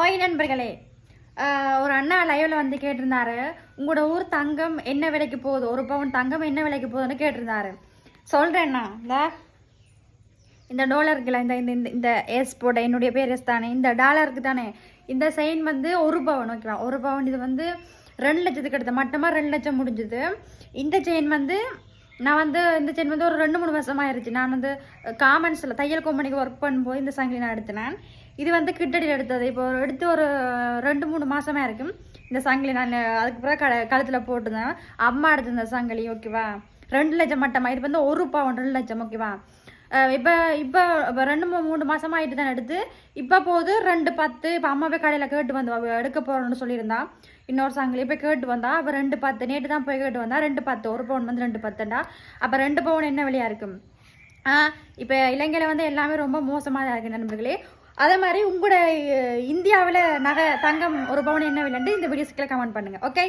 ஓய் நண்பர்களே, ஒரு அண்ணா லைவ்ல வந்து கேட்டிருந்தாரு, உங்களோட ஊர் தங்கம் என்ன விலைக்கு போகுது, ஒரு பவுன் தங்கம் என்ன விலைக்கு போகுதுன்னு கேட்டிருந்தாரு. சொல்றேன்னா இந்த டாலருக்குல இந்த இந்த இந்த எஸ் போட என்னுடைய பேர் எஸ் தானே, இந்த டாலருக்கு தானே இந்த செயின் வந்து ஒரு பவுன் ஓகேவா. ஒரு பவுன் இது வந்து 2 லட்சத்துக்கு எடுத்த மட்டமாக 2 லட்சம் முடிஞ்சுது. இந்த செயின் வந்து நான் வந்து இந்த செயின் வந்து ஒரு 2-3 வருஷம் ஆயிடுச்சு. நான் வந்து காமன்ஸில் தையல் கம்பெனிக்கு ஒர்க் பண்ணும்போது இந்த சங்கிலி நான் எடுத்தேன். இது வந்து கிட்டடியில் எடுத்தது. இப்போ எடுத்து ஒரு 2-3 மாதமே இருக்கும். இந்த சங்கிலி நான் அதுக்கு பிறகு கழுத்தில் போட்டுருந்தேன். அம்மா எடுத்திருந்த சங்கிலி ஓகேவா. 2 லட்சம் மட்டமாக. இது வந்து ஒரு பவுன் 2 லட்சம் ஓகேவா. இப்போ 2-3 மாதமாக ஆகிட்டு தான் எடுத்து இப்போ போகுது 210. இப்போ அம்மாவே கடையில் கேட்டு வந்தா எடுக்க போகிறோன்னு சொல்லியிருந்தா. இன்னொரு சங்கிலி இப்போ கேட்டு வந்தா. அப்போ 210 நேற்று தான் போய் கேட்டு வந்தா. 210 ஒரு பவுன் வந்து 210டா. அப்போ 2 பவுன் என்ன விலையாக இருக்கும். இப்போ இலங்கையில் வந்து எல்லாமே ரொம்ப மோசமாக தான் இருக்குது நண்பர்களே. அதே மாதிரி உங்களோட இந்தியாவில் தங்கம் ஒரு பவுன் என்ன விலைன்னு இந்த வீடியோஸ்க்குள்ள கமெண்ட் பண்ணுங்கள். ஓகே.